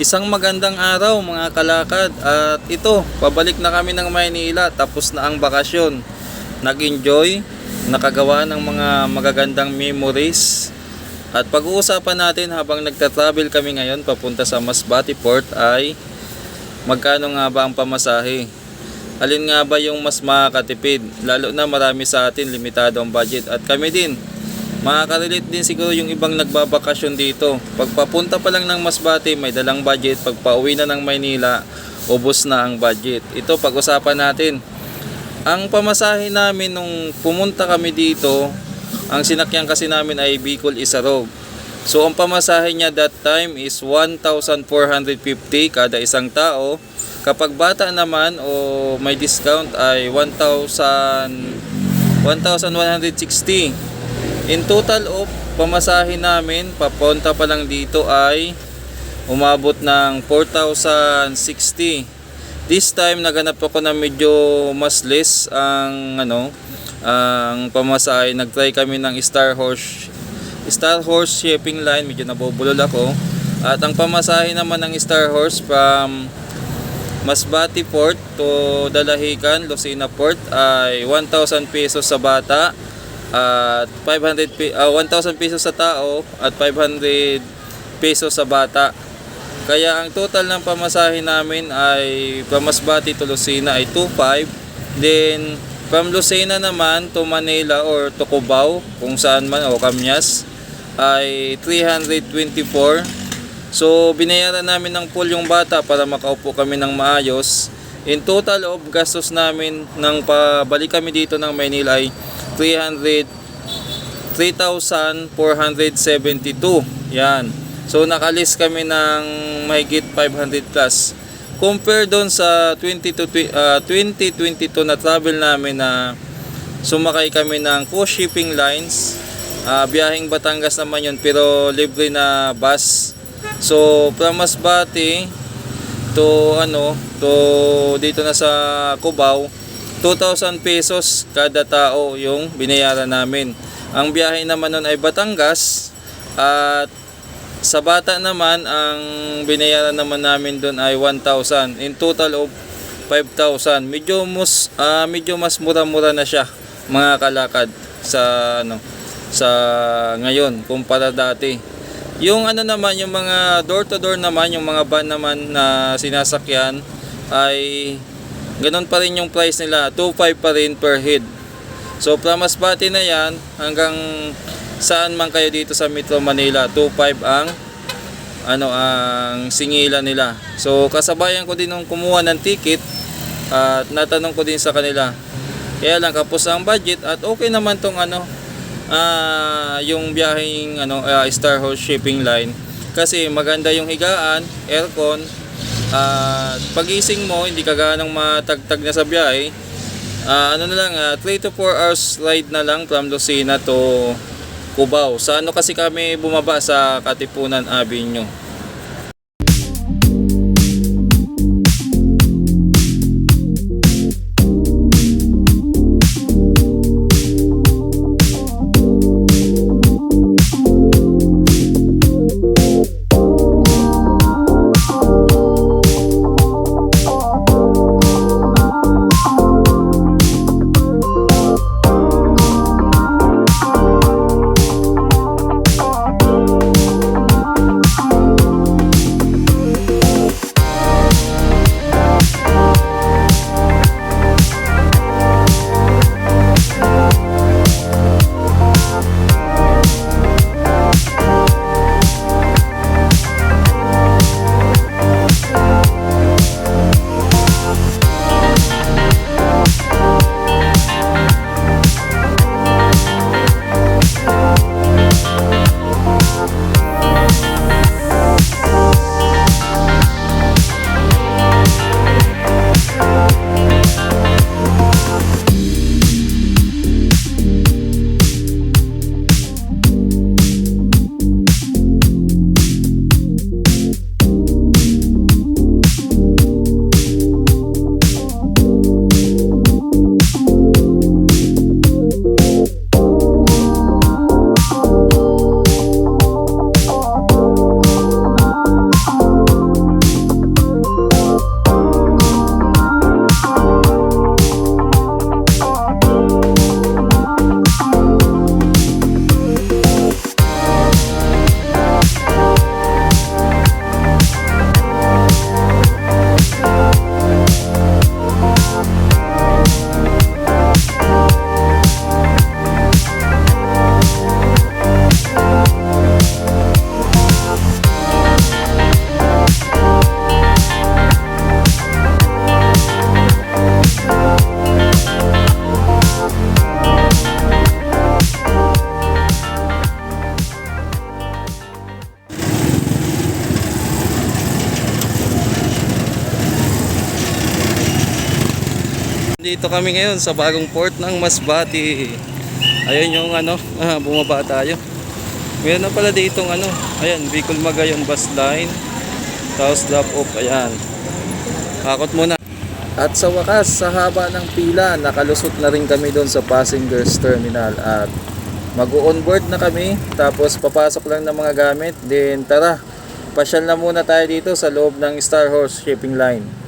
Isang magandang araw mga kalakad, at ito, pabalik na kami ng Maynila. Tapos na ang bakasyon. Nag-enjoy, nakagawa ng mga magagandang memories. At pag-uusapan natin habang nagta-travel kami ngayon papunta sa Masbate Port ay magkano nga ba ang pamasahe? Alin nga ba yung mas makakatipid? Lalo na marami sa atin limitado ang budget, at kami din. Makaka-relate din siguro yung ibang nagbabakasyon dito. Pagpapunta pa lang ng Masbate, may dalang budget. Pagpa-uwi na ng Maynila, ubos na ang budget. Ito, pag-usapan natin. Ang pamasahe namin nung pumunta kami dito, ang sinakyan kasi namin ay Bicol Isarog. So, ang pamasahe niya that time is 1,450 kada isang tao. Kapag bata naman o may discount ay 1,160. In total of pamasahe namin papunta pa lang dito ay umabot ng 4,060. This time naganap ako na medyo mas less ang ang pamasahe. Nagtry kami ng Star Horse Shipping Line, medyo nabubulol ako. At ang pamasahe naman ng Star Horse from Masbate Port to Dalahican, Lucena Port ay 1,000 pesos sa bata at 1,000 pesos sa tao at 500 pesos sa bata. Kaya ang total ng pamasahe namin ay from Masbate to Lucena ay 2,500. Then from Lucena naman to Manila or to Cubao, kung saan man, o Camyas, ay 324. So binayaran namin ng full yung bata para makaupo kami ng maayos. In total of gastos namin nang pabalik kami dito ng Maynila ay 3,472. Yan. So nakalis kami ng mahigit 500 plus. Compare doon sa 2022 na travel namin na sumakay kami ng Coast Shipping Lines. Biyaheng Batangas naman yun, pero libre na bus. So from Masbate to dito na sa Cubao, 2,000 pesos kada tao yung binayaran namin. Ang biyahe naman nun ay Batangas, at sa bata naman ang binayaran naman namin doon ay 1,000. In total of 5,000. Medyo mas mura-mura na siya mga kalakad sa sa ngayon kumpara dati. Yung naman, yung mga door to door naman, yung mga van naman na sinasakyan ay ganun pa rin yung price nila, 2,500 pa rin per head. So from Masbate na yan hanggang saan man kayo dito sa Metro Manila, 2,500 ang singilan nila. So kasabayan ko din nung kumuha ng ticket at natanong ko din sa kanila. Kaya lang kapos ang budget, at okay naman tong yung biyaheng Star Horse Shipping Line, kasi maganda yung higaan, aircon, at pagising mo hindi ka ganang matagtag na sa biyahe. 3 to 4 hours ride na lang from Lucena to Cubao. Sa kasi kami bumaba sa Katipunan Avenue. Dito kami ngayon sa bagong port ng Masbate. Ayun yung bumaba tayo. Meron na pala ditong ayan, Bicol Magayon bus line. Tapos drop off, ayan. Hakot muna. At sa wakas, sa haba ng pila, nakalusot na rin kami doon sa passengers terminal. At mag-onboard na kami. Tapos papasok lang ng mga gamit. Then tara, pasyal na muna tayo dito sa loob ng Star Horse Shipping Line.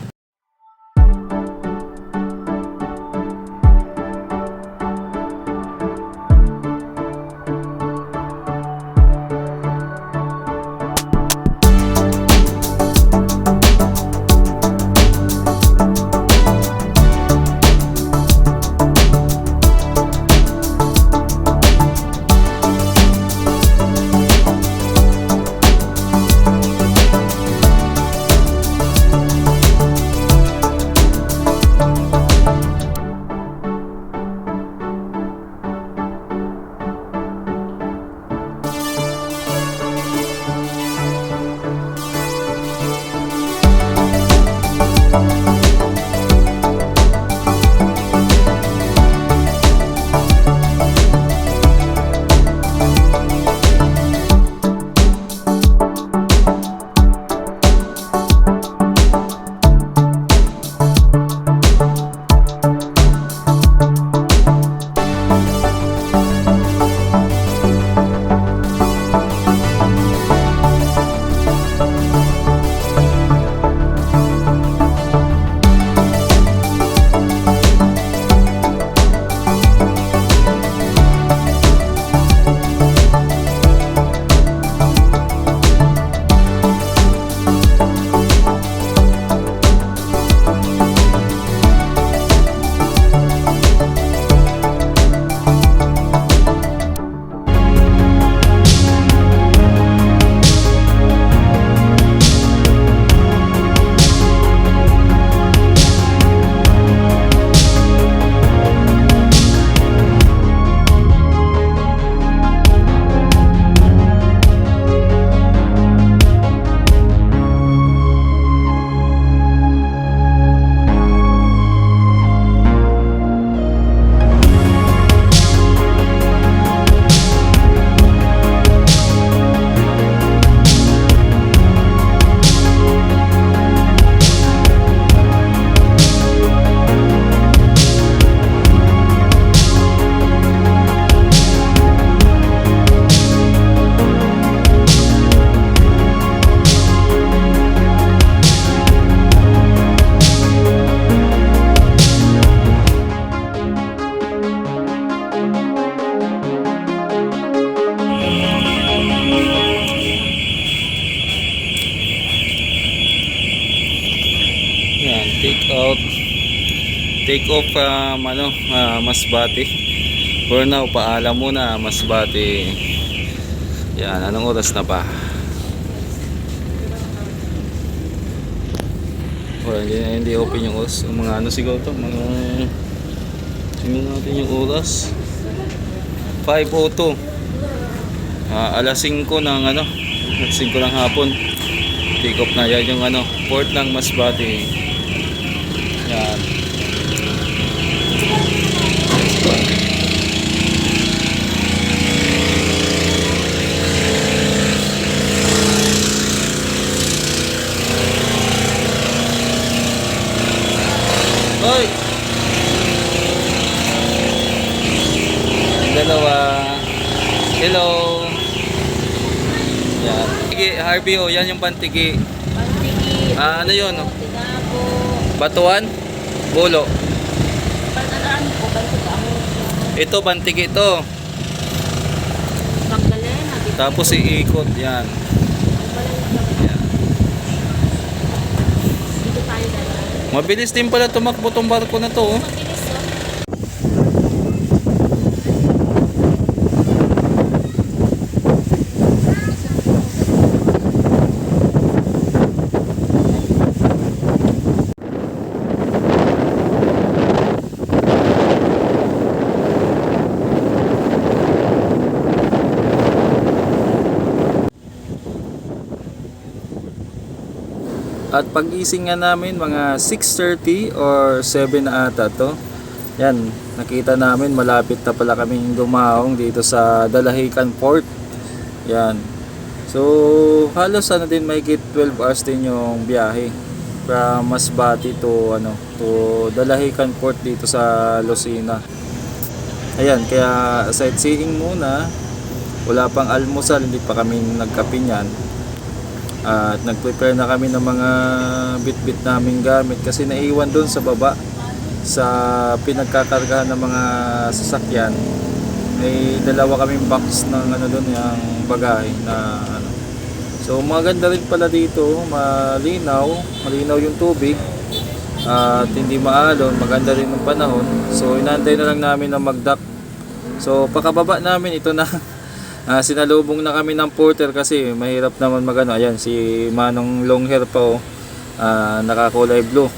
Yan, take off Masbate. For now, paalam muna Masbate. Yan, anong oras na ba? Hindi open yung oras. Mga siguro to, tingnan natin yung oras. 5:02. Alas 5 ng alas 5 ng hapon. Take off na yan yung port ng Masbate. Yan. Hoy! Dalawa. Hello. Yan. Tigi, Harvey, yan yung pantigi. Pantigi. Ano yun? Tinabo. Batuan? Bulo. Panalaan ko, bantig ako. Ito, pantigi ito. Magdalena. Tapos iikot, yan. Yan. Dito tayo dala. Mabilis din pala tumakbo tong barko na to. Oh. Mabilis, no? At pagising nga namin mga 6:30 or 7 na ata to. Yan, nakita namin malapit na pala kaming dumaong dito sa Dalahican Port. Yan. So, halos ano din may 12 hours din yung biyahe from Masbate to Dalahican Port dito sa Lucena. Ayan, kaya sightseeing muna. Wala pang almusal, hindi pa kami nagkape niyan. At nag-prepare na kami ng mga bit-bit naming gamit kasi naiwan doon sa baba sa pinagkakargahan ng mga sasakyan. May dalawa kaming box ng doon, yung bagahe na ano. So maganda rin pala dito, malinaw yung tubig at hindi maalon, maganda rin yung panahon. So inantay na lang namin na mag-dock. So pakababa namin ito na sinalubong na kami ng porter kasi mahirap naman magano. Ayan si Manong long hair pa nakakulay blue.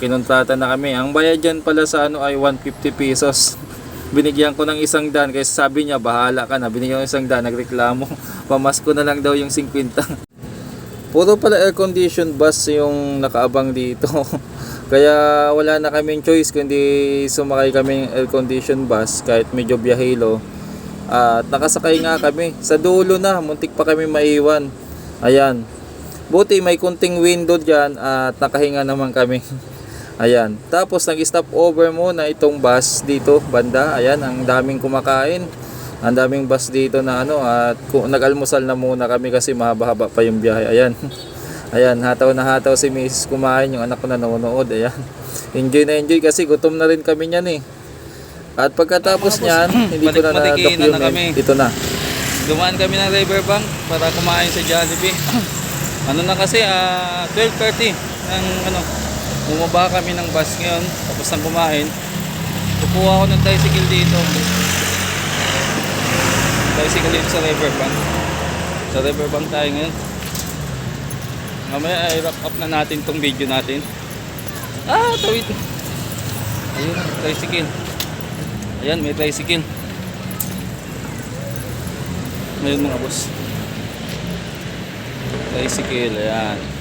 Kinontrata na kami. Ang bayad dyan pala sa ay 150 pesos. Binigyan ko ng 100 kasi sabi niya bahala ka na. Binigyan ko ng 100, nagreklamo. Pamasko na lang daw yung 50. Puro pala air condition bus yung nakaabang dito. Kaya wala na kaming choice kundi sumakay kaming air condition bus kahit medyo biyahilo. At nakasakay nga kami. Sa dulo na, muntik pa kami maiwan. Ayan. Buti may kunting window dyan at nakahinga naman kami. Ayan. Tapos nag-stop over muna itong bus dito, banda. Ayan, ang daming kumakain. Ang daming bus dito na at nag-almusal na muna kami kasi mahaba-haba pa yung biyahe. Ayan. Ayan, hataw na hataw si Mrs. kumain, yung anak ko na nanonood. Ayan. Enjoy na enjoy kasi gutom na rin kami niyan eh. At pagkatapos niyan, hindi ko na na-document. Ito na. Dumaan kami ng Riverbank para kumain sa Jollibee. Ano na kasi 12:30 ng bumaba kami ng bus ngayon tapos nang kumain. Kukuha ako ng tricycle dito. Tricycle dito sa Riverbank. Sa Riverbank tayo ngayon. Mamaya ay wrap up na natin tong video natin. Tawid. Ayun, tricycle. Ayan, may tricycle. Ngayon mga boss. Tricycle, ayan.